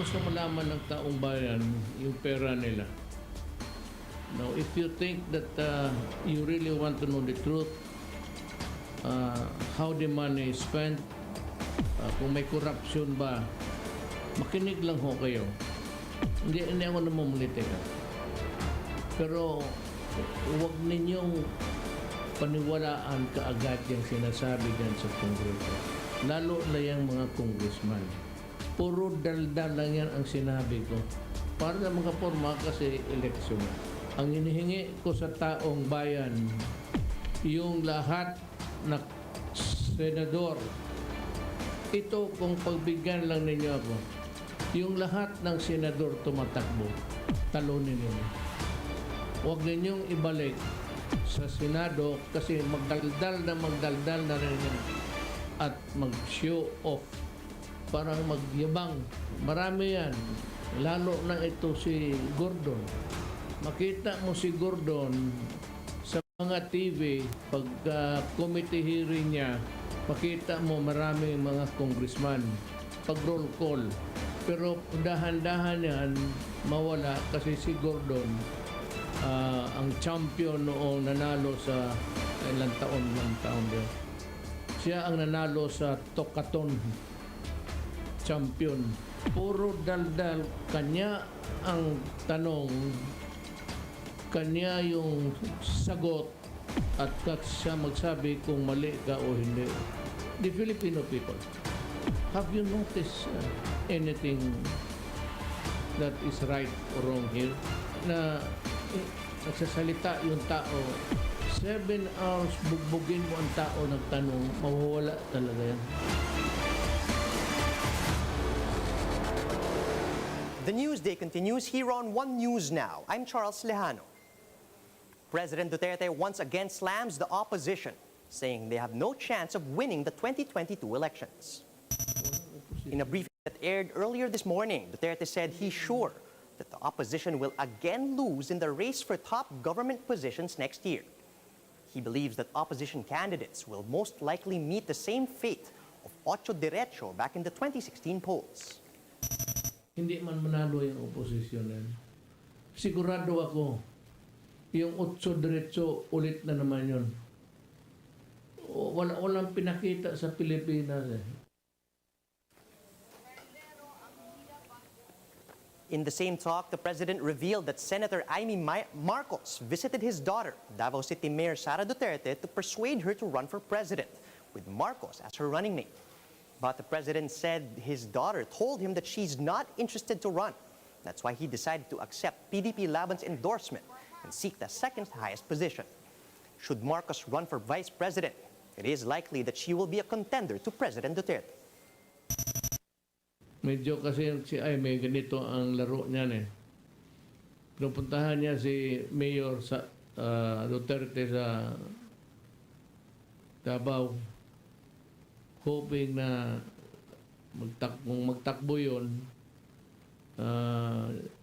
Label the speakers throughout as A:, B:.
A: Gusto malaman ng taong bayan yung pera nila. Now, if you think that you really want to know the truth, how the money is spent, kung may corruption ba, makinig lang ho kayo. Hindi ako namumulitika. Pero huwag ninyong paniwalaan kaagad yung sinasabi dyan sa Kongreso. Lalo na yung mga congressman. Puro daldal lang yan ang sinabi ko. Para na makaporma kasi eleksyon. Ang hinihingi ko sa taong bayan, yung lahat na senador, ito kung pagbigyan lang ninyo ako, yung lahat ng senador tumatakbo, talunin ninyo. Huwag ninyong ibalik sa Senado kasi magdaldal na rin yan at mag-show off, parang magyabang. Marami yan, lalo na ito si Gordon. Makita mo si Gordon sa mga TV, pag committee hearing niya, makita mo maraming mga congressman, pag roll call. Pero dahan-dahan yan, mawala kasi si Gordon, ang champion noong nanalo sa ilang taon yun. Siya ang nanalo sa Tokaton champion. Puro daldal, kanya ang tanong, kanya yung sagot, at siya magsabi kung mali ka o hindi. The Filipino people, have you noticed anything that is right or wrong here? Na nagsasalita yung tao, 7 hours bugbugin mo ang tao nagtanong, mawawala talaga yan.
B: The News Day continues here on One News Now. I'm Charles Lejano. President Duterte once again slams the opposition, saying they have no chance of winning the 2022 elections. In a briefing that aired earlier this morning, Duterte said he's sure that the opposition will again lose in the race for top government positions next year. He believes that opposition candidates will most likely meet the same fate of Ocho Derecho back in the 2016 polls.
A: Hindi man manalo yung oposisyon yan. Sigurado ako, yung Ocho Derecho ulit na naman yun. Walang pinakita sa Pilipinas eh.
B: In the same talk, the president revealed that Senator Amy Marcos visited his daughter, Davao City Mayor Sara Duterte, to persuade her to run for president, with Marcos as her running mate. But the president said his daughter told him that she's not interested to run. That's why he decided to accept PDP-Laban's endorsement and seek the second highest position. Should Marcos run for vice president, it is likely that she will be a contender to President Duterte.
A: Medyo kasi si ay may ganito ang laro niyan eh. Pinupuntahan niya si Mayor sa Duterte sa Davao, hoping na kung magtakbo yun,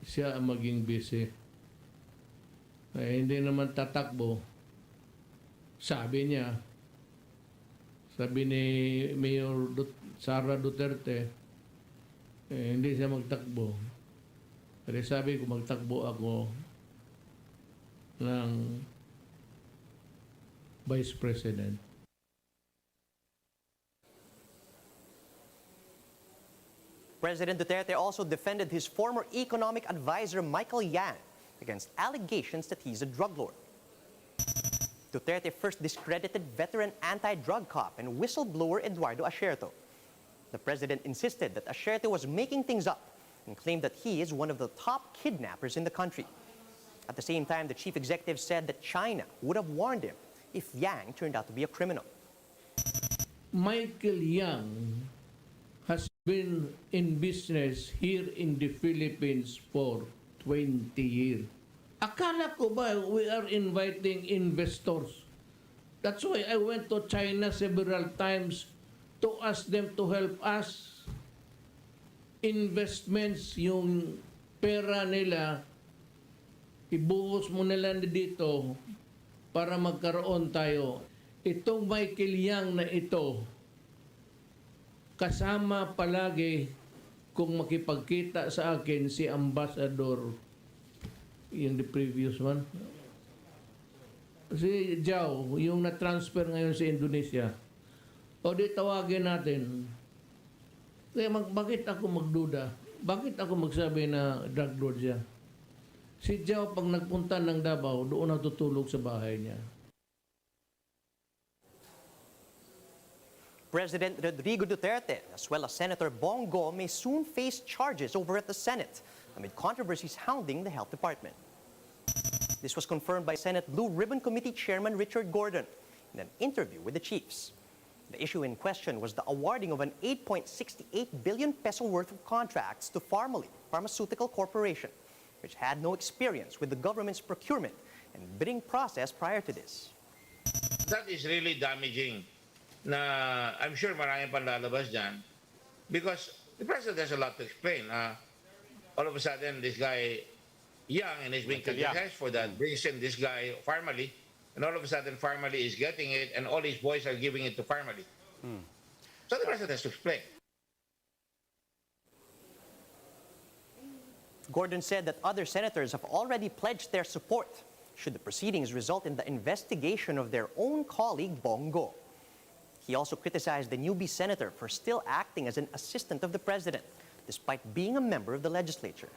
A: siya ang maging busy. Hindi naman tatakbo. Sabi ni Mayor Sara Duterte, hindi siya magtakbo. Pero sabi ko, magtakbo ako ng Vice President.
B: President Duterte also defended his former economic advisor Michael Yang against allegations that he's a drug lord. Duterte first discredited veteran anti-drug cop and whistleblower Eduardo Asierto. The president insisted that Asierto was making things up and claimed that he is one of the top kidnappers in the country. At the same time, the chief executive said that China would have warned him if Yang turned out to be a criminal.
A: Michael Yang has been in business here in the Philippines for 20 years. Akala ko ba we are inviting investors? That's why I went to China several times to ask them to help us. Investments, yung pera nila, ibuhos mo nila dito para magkaroon tayo. Itong Michael Yang na ito, kasama palagi kung makipagkita sa akin si Ambassador, yung the previous one, si Jao, yung na-transfer ngayon sa Indonesia, o di tawagin natin. Kaya bakit ako magduda? Bakit ako magsabi na drug lord siya? Si Jao, pag nagpunta ng Davao, doon natutulog sa bahay niya.
B: President Rodrigo Duterte, as well as Senator Bongo, may soon face charges over at the Senate amid controversies hounding the Health Department. This was confirmed by Senate Blue Ribbon Committee Chairman Richard Gordon in an interview with the chiefs. The issue in question was the awarding of an 8.68 billion peso worth of contracts to Pharmaly, Pharmaceutical Corporation, which had no experience with the government's procurement and bidding process prior to this.
C: That is really damaging. Na I'm sure maraming pang lalabas dyan because the president has a lot to explain. All of a sudden, this guy, young and is being criticized for that, brings in this guy, Pharmaly, and all of a sudden, Pharmaly is getting it, and all his boys are giving it to Pharmaly. So the president has to explain.
B: Gordon said that other senators have already pledged their support should the proceedings result in the investigation of their own colleague, Bongo. He also criticized the newbie senator for still acting as an assistant of the president, despite being a member of the legislature.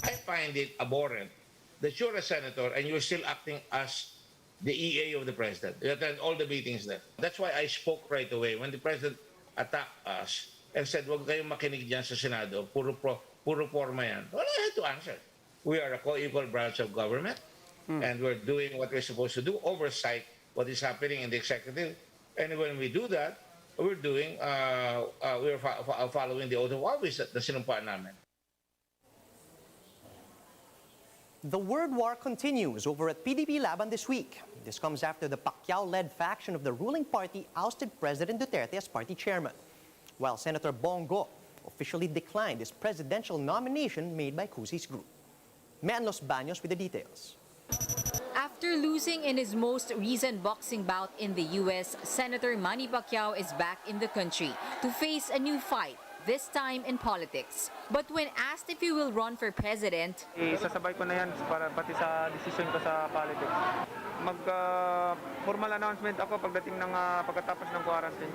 C: I find it abhorrent that you're a senator and you're still acting as the EA of the president. You attend all the meetings there. That's why I spoke right away when the president attacked us and said, "Wag kayong makinig dyan sa Senado, puro forma yan." Well, I had to answer. We are a co-equal branch of government and we're doing what we're supposed to do, oversight what is happening in the executive. And when we do that, we're following the oath of office na sinumpaan namin.
B: The word war continues over at PDP-Laban this week. This comes after the Pacquiao-led faction of the ruling party ousted President Duterte as party chairman, while Senator Bongo officially declined his presidential nomination made by Cusi's group. Los Baños with the details.
D: After losing in his most recent boxing bout in the U.S., Senator Manny Pacquiao is back in the country to face a new fight, this time in politics. But when asked if he will run for president,
E: sasabay ko na yan para pati sa decision ko sa politics. Formal announcement ako pagdating ng pagkatapos ng quarantine.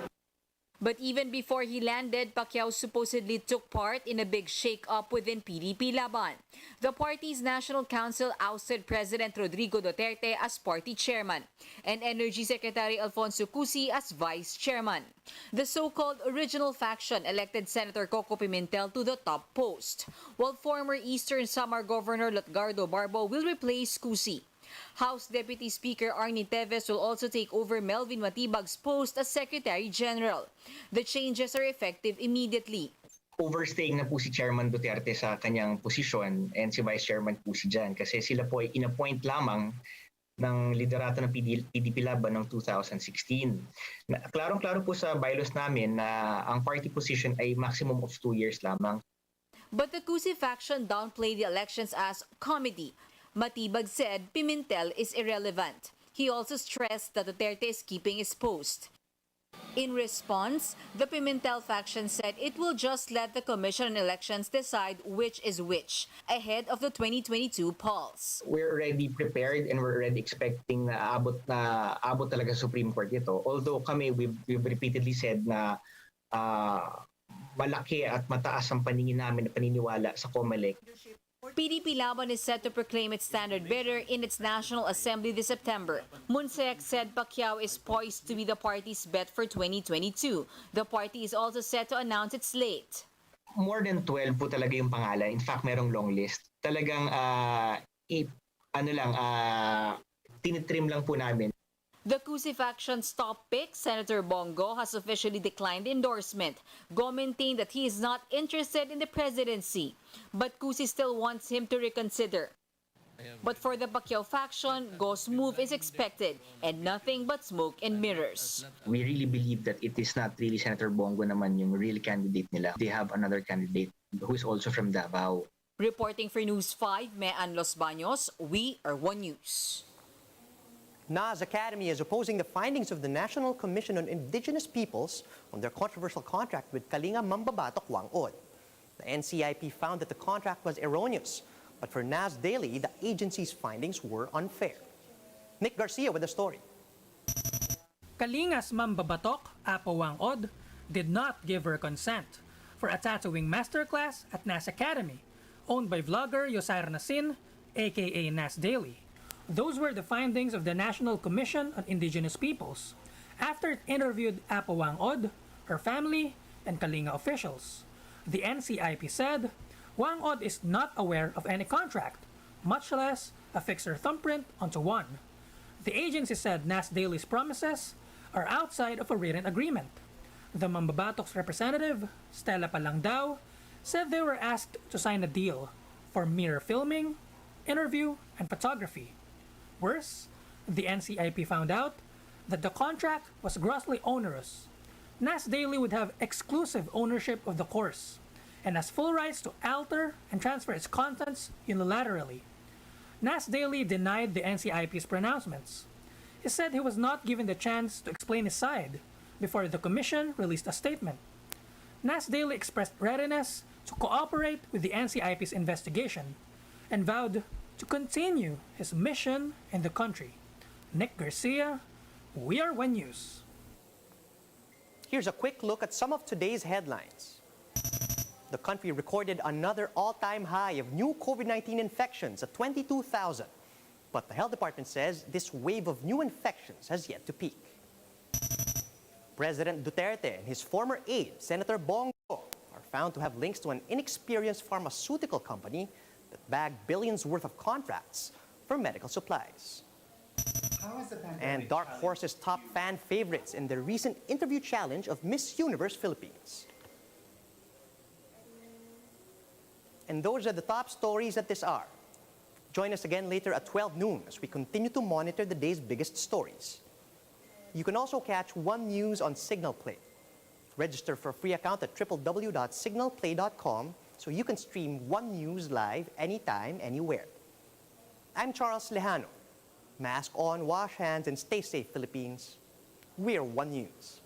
D: But even before he landed, Pacquiao supposedly took part in a big shake-up within PDP-Laban. The party's National Council ousted President Rodrigo Duterte as party chairman and Energy Secretary Alfonso Cusi as vice chairman. The so-called original faction elected Senator Coco Pimentel to the top post, while former Eastern Samar Governor Lutgardo Barbo will replace Cusi. House Deputy Speaker Arnie Teves will also take over Melvin Matibag's post as Secretary General. The changes are effective immediately.
F: Overstaying na po si Chairman Duterte sa kanyang posisyon and si Vice Chairman po si Jan kasi sila po ay inappoint lamang ng liderato ng PDP-Laban noong 2016. Klarong-klaro po sa bylaws namin na ang party position ay maximum of 2 years lamang.
D: But the Cusi faction downplayed the elections as comedy. Matibag said Pimentel is irrelevant. He also stressed that Duterte is keeping his post. In response, the Pimentel faction said it will just let the Commission on Elections decide which is which ahead of the 2022 polls.
F: We're already prepared and we're already expecting na abot talaga sa Supreme Court ito. Although we've repeatedly said na malaki at mataas ang paningin namin na paniniwala sa COMELEC.
D: PDP-Laban is set to proclaim its standard bearer in its National Assembly this September. Munsek said Pacquiao is poised to be the party's bet for 2022. The party is also set to announce its slate.
F: More than 12 po talaga yung pangalan. In fact, merong long list. Talagang tinitrim lang po namin.
D: The Cusi faction's top pick, Senator Bongo, has officially declined endorsement. Go maintained that he is not interested in the presidency, but Cusi still wants him to reconsider. But for the Pacquiao faction, Go's move is expected and nothing but smoke and mirrors.
F: We really believe that it is not really Senator Bongo naman yung real candidate nila. They have another candidate who is also from Davao.
D: Reporting for News 5, Los Baños, we are One News.
B: Nas Academy is opposing the findings of the National Commission on Indigenous Peoples on their controversial contract with Kalinga Mambabatok Whang-Od. The NCIP found that the contract was erroneous, but for Nas Daily, the agency's findings were unfair. Nick Garcia with the story.
G: Kalinga's mambabatok, Apo Whang-Od, did not give her consent for a tattooing masterclass at Nas Academy, owned by vlogger Yosar Nasin, aka Nas Daily. Those were the findings of the National Commission on Indigenous Peoples after it interviewed Apo Whang-Od, her family, and Kalinga officials. The NCIP said Whang-Od is not aware of any contract, much less affix her thumbprint onto one. The agency said Nas Daily's promises are outside of a written agreement. The Mambabatok's representative, Stella Palangdao, said they were asked to sign a deal for mere filming, interview, and photography. Worse, the NCIP found out that the contract was grossly onerous. Nas Daily would have exclusive ownership of the course and has full rights to alter and transfer its contents unilaterally. Nas Daily denied the NCIP's pronouncements. He said he was not given the chance to explain his side before the commission released a statement. Nas Daily expressed readiness to cooperate with the NCIP's investigation and vowed to continue his mission in the country. Nick Garcia, We Are One News.
B: Here's a quick look at some of today's headlines. The country recorded another all-time high of new COVID-19 infections at 22,000. But the health department says this wave of new infections has yet to peak. President Duterte and his former aide, Senator Bongo, are found to have links to an inexperienced pharmaceutical company that bagged billions worth of contracts for medical supplies. And Dark Horse's top fan favorites in the recent interview challenge of Miss Universe Philippines. And those are the top stories at this hour. Join us again later at 12 noon as we continue to monitor the day's biggest stories. You can also catch One News on Signal Play. Register for a free account at www.signalplay.com so you can stream One News live anytime, anywhere. I'm Charles Lejano. Mask on, wash hands, and stay safe, Philippines. We're One News.